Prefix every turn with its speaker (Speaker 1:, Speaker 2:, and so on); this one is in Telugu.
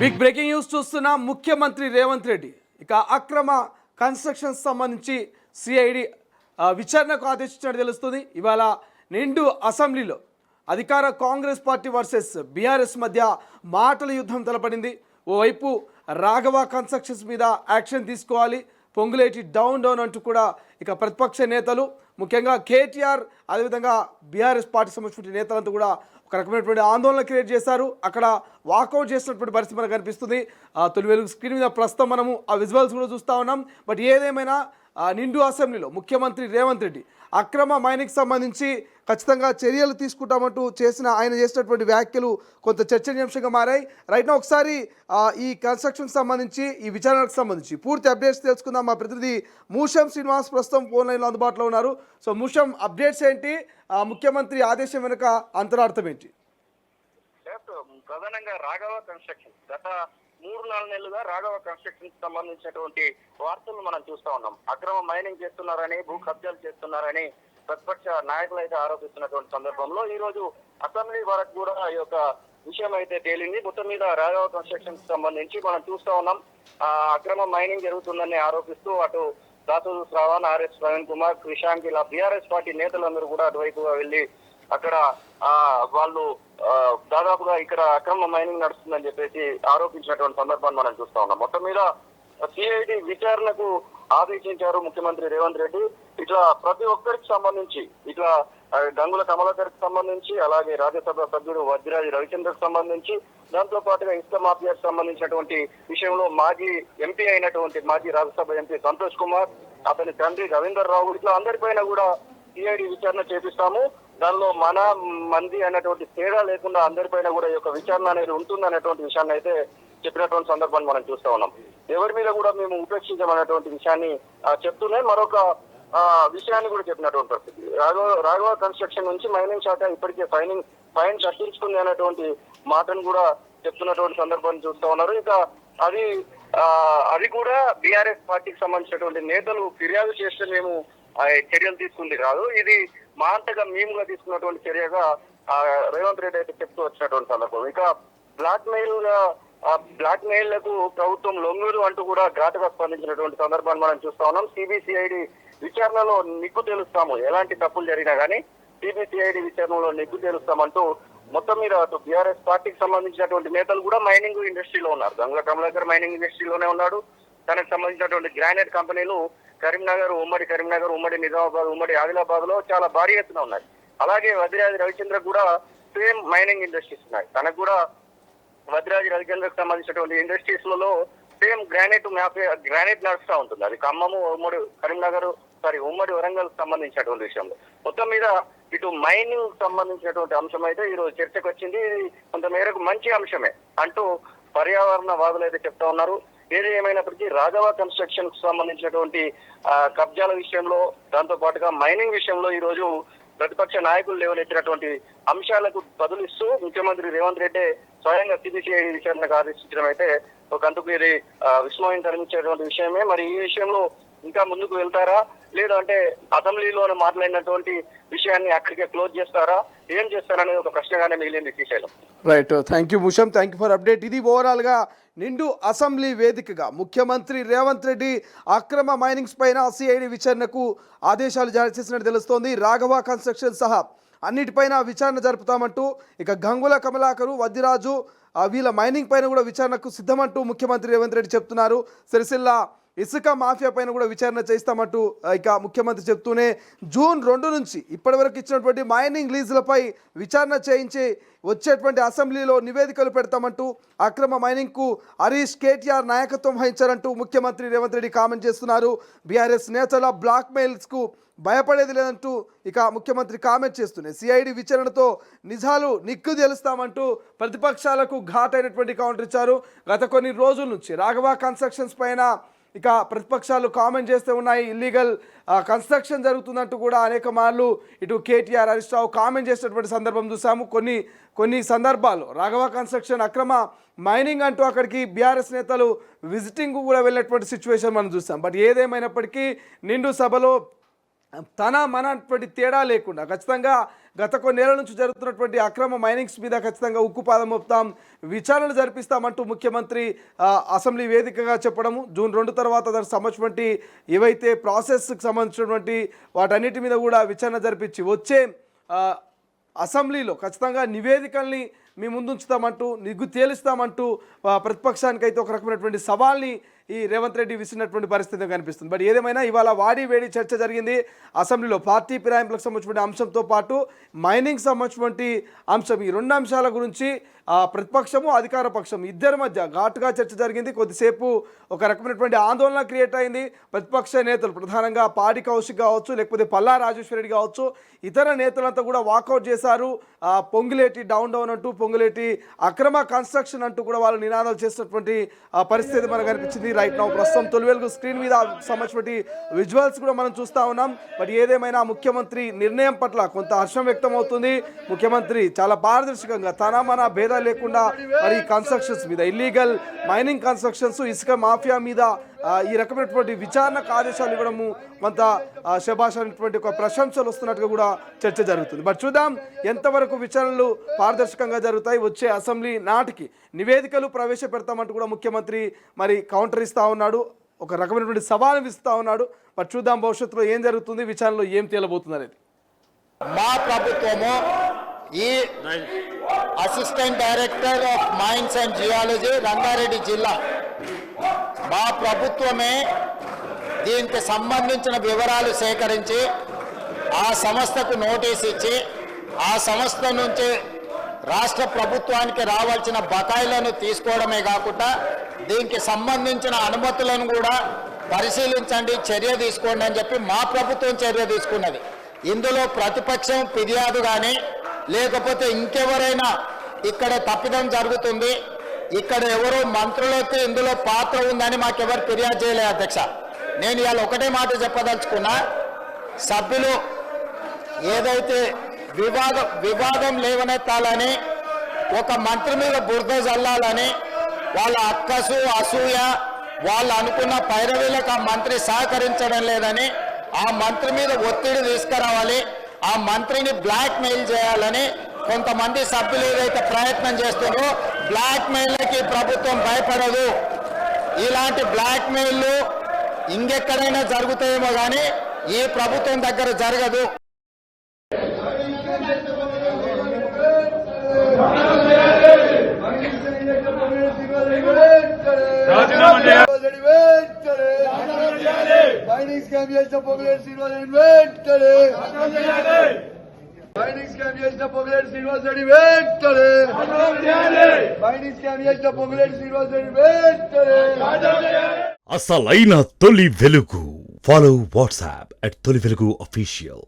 Speaker 1: బిగ్ బ్రేకింగ్ న్యూస్ చూస్తున్న ముఖ్యమంత్రి రేవంత్ రెడ్డి ఇక అక్రమ కన్స్ట్రక్షన్స్ సంబంధించి సిఐడి విచారణకు ఆదేశించినట్టు తెలుస్తుంది. ఇవాళ నిండు అసెంబ్లీలో అధికార కాంగ్రెస్ పార్టీ వర్సెస్ బీఆర్ఎస్ మధ్య మాటల యుద్ధం తలపడింది. ఓవైపు రాఘవ కన్స్ట్రక్షన్స్ మీద యాక్షన్ తీసుకోవాలి, పొంగులేటి డౌన్ డౌన్ అంటూ కూడా ఇక ప్రతిపక్ష నేతలు ముఖ్యంగా కేటీఆర్ అదేవిధంగా బీఆర్ఎస్ పార్టీ సంబంధించిన నేతలంతా కూడా ఒక రకమైనటువంటి ఆందోళన క్రియేట్ చేశారు. అక్కడ వాకౌట్ చేసినటువంటి పరిస్థితి మనకు కనిపిస్తుంది. తొలి వెలుగు స్క్రీన్ మీద ప్రస్తుతం మనము ఆ విజువల్స్ కూడా చూస్తూ ఉన్నాం. బట్ ఏదేమైనా నిండు అసెంబ్లీలో ముఖ్యమంత్రి రేవంత్ రెడ్డి అక్రమ మైనింగ్కి సంబంధించి ఖచ్చితంగా చర్యలు తీసుకుంటామంటూ ఆయన చేసినటువంటి వ్యాఖ్యలు కొంత చర్చనీయాంశంగా మారాయి. రైట్ నా ఒకసారి ఈ కన్స్ట్రక్షన్కి సంబంధించి ఈ విచారణకు సంబంధించి పూర్తి అప్డేట్స్ తెలుసుకుందాం. మా ప్రతినిధి మూషం శ్రీనివాస్ ప్రస్తుతం ఫోన్ లైన్లో అందుబాటులో ఉన్నారు. సో మూషం, అప్డేట్స్ ఏంటి? ముఖ్యమంత్రి ఆదేశం వెనుక అంతరార్థం ఏంటి?
Speaker 2: ప్రధానంగా రాఘవ కన్స్ట్రక్షన్ గత 3-4 నెలలుగా రాఘవ కన్స్ట్రక్షన్ సంబంధించినటువంటి వార్తలు మనం చూస్తా ఉన్నాం. అక్రమ మైనింగ్ చేస్తున్నారని, భూ కబ్జాలు చేస్తున్నారని ప్రతిపక్ష నాయకులు అయితే ఆరోపిస్తున్నటువంటి సందర్భంలో ఈ రోజు అసెంబ్లీ వరకు కూడా ఈ యొక్క విషయం అయితే తేలింది. మొత్తం మీద రాఘవ కన్స్ట్రక్షన్ సంబంధించి మనం చూస్తా ఉన్నాం. అక్రమ మైనింగ్ జరుగుతుందని ఆరోపిస్తూ అటు దాసూరు శ్రావణ్, ఆర్ఎస్ ప్రవీణ్ కుమార్, క్రిషాంక్ ఇలా బీఆర్ఎస్ పార్టీ నేతలందరూ కూడా అటువైపుగా వెళ్లి అక్కడ వాళ్ళు దాదాపుగా ఇక్కడ అక్రమ మైనింగ్ నడుస్తుందని చెప్పేసి ఆరోపించినటువంటి సందర్భాన్ని మనం చూస్తా ఉన్నాం. మొత్తం మీద సిఐడి విచారణకు ఆదేశించారు ముఖ్యమంత్రి రేవంత్ రెడ్డి. ఇట్లా ప్రతి ఒక్కరికి సంబంధించి ఇట్లా గంగుల కమలాకర్కి సంబంధించి, అలాగే రాజ్యసభ సభ్యుడు వజ్రాజి రవిచంద్రకు సంబంధించి, దాంతో పాటుగా ఇసుక మాఫియాకు సంబంధించినటువంటి విషయంలో మాజీ ఎంపీ అయినటువంటి మాజీ రాజ్యసభ ఎంపీ సంతోష్ కుమార్, అతని తండ్రి రవీందర్ రావు, ఇట్లా అందరిపైన కూడా సిఐడి విచారణ చేపిస్తాము. దానిలో మన మంది అనేటువంటి తేడా లేకుండా అందరిపైన కూడా ఈ యొక్క విచారణ అనేది ఉంటుంది అనేటువంటి విషయాన్ని అయితే చెప్పినటువంటి సందర్భాన్ని మనం చూస్తా ఉన్నాం. ఎవరి మీద కూడా మేము ఉపేక్షించమనేటువంటి విషయాన్ని చెప్తూనే మరొక విషయాన్ని కూడా చెప్పినటువంటి పరిస్థితి. రాఘవ కన్స్ట్రక్షన్ నుంచి మైనింగ్ శాఖ ఇప్పటికే ఫైన్ కట్టించుకుంది అనేటువంటి మాటను కూడా చెప్తున్నటువంటి సందర్భాన్ని చూస్తా ఉన్నారు. ఇక అది కూడా బీఆర్ఎస్ పార్టీకి సంబంధించినటువంటి నేతలు ఫిర్యాదు చేస్తే మేము చర్యలు తీసుకుంది కాదు, ఇది మా అంతగా మేముగా తీసుకున్నటువంటి చర్యగా రేవంత్ రెడ్డి అయితే చెప్తూ వచ్చినటువంటి సందర్భం. ఇక బ్లాక్ మెయిల్లకు ప్రభుత్వం లొంగులు అంటూ కూడా ఘాటుగా స్పందించినటువంటి సందర్భాన్ని మనం చూస్తా ఉన్నాం. సిబిసిఐడి విచారణలో నిగ్గు తెలుస్తాము, ఎలాంటి తప్పులు జరిగినా కానీ సిబిసిఐడి విచారణలో నిగ్గు తెలుస్తామంటూ మొత్తం మీద అటు బీఆర్ఎస్ పార్టీకి సంబంధించినటువంటి నేతలు కూడా మైనింగ్ ఇండస్ట్రీలో ఉన్నారు. గంగుల కమలాకర్ మైనింగ్ ఇండస్ట్రీలోనే ఉన్నాడు. తనకు సంబంధించినటువంటి గ్రానైట్ కంపెనీలు ఉమ్మడి కరీంనగర్, ఉమ్మడి నిజామాబాద్, ఉమ్మడి ఆదిలాబాద్ లో చాలా భారీ ఎత్తున ఉన్నాయి. అలాగే వజ్రాజి రవిచంద్ర కూడా సేమ్ మైనింగ్ ఇండస్ట్రీస్ ఉన్నాయి. తనకు కూడా వజ్రాజి రవిచంద్రకు సంబంధించినటువంటి ఇండస్ట్రీస్ లలో సేమ్ గ్రానైట్ నడుస్తూ ఉంటుంది. అది ఖమ్మము, ఉమ్మడి వరంగల్ సంబంధించినటువంటి విషయంలో మొత్తం మీద ఇటు మైనింగ్ సంబంధించినటువంటి అంశం అయితే ఈ రోజు చర్చకు వచ్చింది. కొంత మేరకు మంచి అంశమే అంటూ పర్యావరణ వాదులు అయితే చెప్తా ఉన్నారు. ఏది ఏమైనప్పటికీ రాఘవ కన్స్ట్రక్షన్ కు సంబంధించినటువంటి కబ్జాల విషయంలో, దాంతో పాటుగా మైనింగ్ విషయంలో ఈ రోజు ప్రతిపక్ష నాయకులు లేవనెత్తినటువంటి అంశాలకు బదులిస్తూ ముఖ్యమంత్రి రేవంత్ రెడ్డి స్వయంగా సిబిసిఐడి విచారణకు ఆదేశించడం అయితే ఒక అందుకు ఇది విస్మయం కలిగించేటువంటి విషయమే. మరి ఈ విషయంలో ఇంకా ముందుకు వెళ్తారా, లేదు అంటే అసెంబ్లీలో మాట్లాడినటువంటి విషయాన్ని అక్కడికే క్లోజ్ చేస్తారా, ఏం చేస్తారనేది ఒక ప్రశ్నగానే మిగిలింది Srisailam.
Speaker 1: Right, thank you Musham, thank you for update. ఇది ఓవరాల్గా నిండు అసెంబ్లీ వేదికగా ముఖ్యమంత్రి రేవంత్ రెడ్డి అక్రమ మైనింగ్స్ పైన సిఐడి విచారణకు ఆదేశాలు జారీ చేసినట్టు తెలుస్తోంది. రాఘవ కన్స్ట్రక్షన్ సహా అన్నిటిపైన విచారణ జరుపుతామంటూ ఇక గంగుల కమలాకరు, వద్దిరాజు వీళ్ళ మైనింగ్ పైన కూడా విచారణకు సిద్ధమంటూ ముఖ్యమంత్రి రేవంత్ రెడ్డి చెప్తున్నారు. సిరిసిల్ల ఇసుక మాఫియా పైన కూడా విచారణ చేస్తామంటూ ఇక ముఖ్యమంత్రి చెప్తూనే జూన్ 2 నుంచి ఇప్పటివరకు ఇచ్చినటువంటి మైనింగ్ లీజులపై విచారణ చేయించి వచ్చేటువంటి అసెంబ్లీలో నివేదికలు పెడతామంటూ అక్రమ మైనింగ్కు హరీష్, కేటీఆర్ నాయకత్వం వహించారంటూ ముఖ్యమంత్రి రేవంత్ రెడ్డి కామెంట్ చేస్తున్నారు. బీఆర్ఎస్ నేతల బ్లాక్ మెయిల్స్కు భయపడేది లేదంటూ ఇక ముఖ్యమంత్రి కామెంట్ చేస్తున్నాయి. సిఐడి విచారణతో నిజాలు నిక్కు తెలుస్తామంటూ ప్రతిపక్షాలకు ఘాటైనటువంటి కౌంటర్ ఇచ్చారు. గత కొన్ని రోజుల నుంచి రాఘవ కన్స్ట్రక్షన్స్ పైన ఇక ప్రతిపక్షాలు కామెంట్ చేస్తూ ఉన్నాయి. ఇల్లీగల్ కన్స్ట్రక్షన్ జరుగుతుందంటూ కూడా అనేక మార్లు ఇటు కేటీఆర్, హరీష్ రావు కామెంట్ చేసినటువంటి సందర్భం చూసాము. కొన్ని సందర్భాలు రాఘవ కన్స్ట్రక్షన్ అక్రమ మైనింగ్ అంటూ అక్కడికి బీఆర్ఎస్ నేతలు విజిటింగ్ కూడా వెళ్ళేటువంటి సిచ్యువేషన్ మనం చూసాం. బట్ ఏదేమైనప్పటికీ నిండు సభలో తన మనటువంటి తేడా లేకుండా ఖచ్చితంగా గత కొన్నేళ్ల నుంచి జరుగుతున్నటువంటి అక్రమ మైనింగ్స్ మీద ఖచ్చితంగా ఉక్కుపాదం మోపుతాం, విచారణలు జరిపిస్తామంటూ ముఖ్యమంత్రి అసెంబ్లీ వేదికగా చెప్పడము, జూన్ 2 తర్వాత దానికి సంబంధించినటువంటి ఏవైతే ప్రాసెస్కి సంబంధించినటువంటి వాటన్నిటి మీద కూడా విచారణ జరిపించి వచ్చే అసెంబ్లీలో ఖచ్చితంగా నివేదికల్ని మీ ముందుంచుతామంటూ నిగ్గు తేలుస్తామంటూ ప్రతిపక్షానికి అయితే ఒక రకమైనటువంటి సవాల్ని ఈ రేవంత్ రెడ్డి విసిరినటువంటి పరిస్థితి కనిపిస్తుంది. బట్ ఏదేమైనా ఇవాళ వాడి వేడి చర్చ జరిగింది అసెంబ్లీలో. పార్టీ ఫిరాయింపులకు సంబంధించిన అంశంతో పాటు మైనింగ్ సంబంధించినటువంటి అంశం, ఈ రెండు అంశాల గురించి ప్రతిపక్షము అధికార పక్షం ఇద్దరి మధ్య ఘాటుగా చర్చ జరిగింది. కొద్దిసేపు ఒక రకమైనటువంటి ఆందోళన క్రియేట్ అయింది. ప్రతిపక్ష నేతలు ప్రధానంగా పాడి కౌశిక్ కావచ్చు, లేకపోతే పల్లా రాజేశ్వరరెడ్డి కావచ్చు, ఇతర నేతలంతా కూడా వాకౌట్ చేశారు. పొంగులేటి డౌన్ అంటూ, పొంగులేటి అక్రమ కన్స్ట్రక్షన్ అంటూ కూడా వాళ్ళు నినాదాలు చేసినటువంటి పరిస్థితి మనకు కనిపించింది. రైట్ నౌ ప్రస్తుతం తొలి వెలుగు స్క్రీన్ మీద సంబంధించినటువంటి విజువల్స్ కూడా మనం చూస్తూ ఉన్నాం. బట్ ఏదేమైనా ముఖ్యమంత్రి నిర్ణయం పట్ల కొంత హర్షం వ్యక్తం అవుతుంది. ముఖ్యమంత్రి చాలా పారదర్శకంగా తన మన భేదాలు లేకుండా మరి కన్స్ట్రక్షన్స్ మీద, ఇల్లీగల్ మైనింగ్ కన్స్ట్రక్షన్స్, ఇసుక మాఫియా మీద ఈ రకమైనటువంటి విచారణకు ఆదేశాలు ఇవ్వడము కొంత శభాష్ అనేటువంటి ఒక ప్రశంసలు వస్తున్నట్టుగా కూడా చర్చ జరుగుతుంది. బట్ చూద్దాం ఎంతవరకు విచారణలు పారదర్శకంగా జరుగుతాయి. వచ్చే అసెంబ్లీ నాటికి నివేదికలు ప్రవేశపెడతామంటూ కూడా ముఖ్యమంత్రి మరి కౌంటర్ ఇస్తూ ఉన్నాడు, ఒక రకమైనటువంటి సవాలు ఇస్తూ ఉన్నాడు. బట్ చూద్దాం భవిష్యత్తులో ఏం జరుగుతుంది, విచారణలో ఏం తేలబోతుంది అనేది.
Speaker 3: మా ప్రభుత్వము ఈ assistant director of mines and geology Rangareddy జిల్లా, మా ప్రభుత్వమే దీనికి సంబంధించిన వివరాలు సేకరించి ఆ సంస్థకు నోటీస్ ఇచ్చి ఆ సంస్థ నుంచి రాష్ట్ర ప్రభుత్వానికి రావాల్సిన బకాయిలను తీసుకోవడమే కాకుండా దీనికి సంబంధించిన అనుమతులను కూడా పరిశీలించండి, చర్య తీసుకోండి అని చెప్పి మా ప్రభుత్వం చర్య తీసుకున్నది. ఇందులో ప్రతిపక్షం ఫిర్యాదు కానీ లేకపోతే ఇంకెవరైనా ఇక్కడ తప్పిదం జరుగుతుంది, ఇక్కడ ఎవరో మంత్రులకి ఇందులో పాత్ర ఉందని మాకెవరు ఫిర్యాదు చేయలేదు అధ్యక్ష. నేను ఇవాళ ఒకటే మాట చెప్పదలుచుకున్నా, సభ్యులు ఏదైతే వివాదం లేవనెత్తాలని, ఒక మంత్రి మీద బురద జల్లాలని, వాళ్ళ అక్కసు అసూయ వాళ్ళు అనుకున్న పైరవీలకు ఆ మంత్రి సహకరించడం లేదని, ఆ మంత్రి మీద ఒత్తిడి తీసుకురావాలి, ఆ మంత్రిని బ్లాక్ మెయిల్ చేయాలని కొంతమంది సభ్యులు ఏదైతే ప్రయత్నం చేస్తున్నారో, బ్లాక్ మెయిల్కి ప్రభుత్వం భయపడదు. ఇలాంటి బ్లాక్ మెయిల్లు ఇంకెక్కడైనా జరుగుతాయేమో కానీ ఈ ప్రభుత్వం దగ్గర జరగదు.
Speaker 4: మైనింగ్ స్కామ్ చేసిన పొంగులేటి శ్రీనివాస్ రెడ్డి వెంటనే, మైనింగ్ స్కామ్ చేసిన పొంగులేటి శ్రీనివాస్ రెడ్డి వెంటనే, మైనింగ్ స్కామ్ చేసిన పొంగులేటి శ్రీనివాస్ రెడ్డి వెంటనే.
Speaker 5: అసలైన తొలి వెలుగు. ఫాలో వాట్సాప్ @తొలి వెలుగు అఫీషియల్.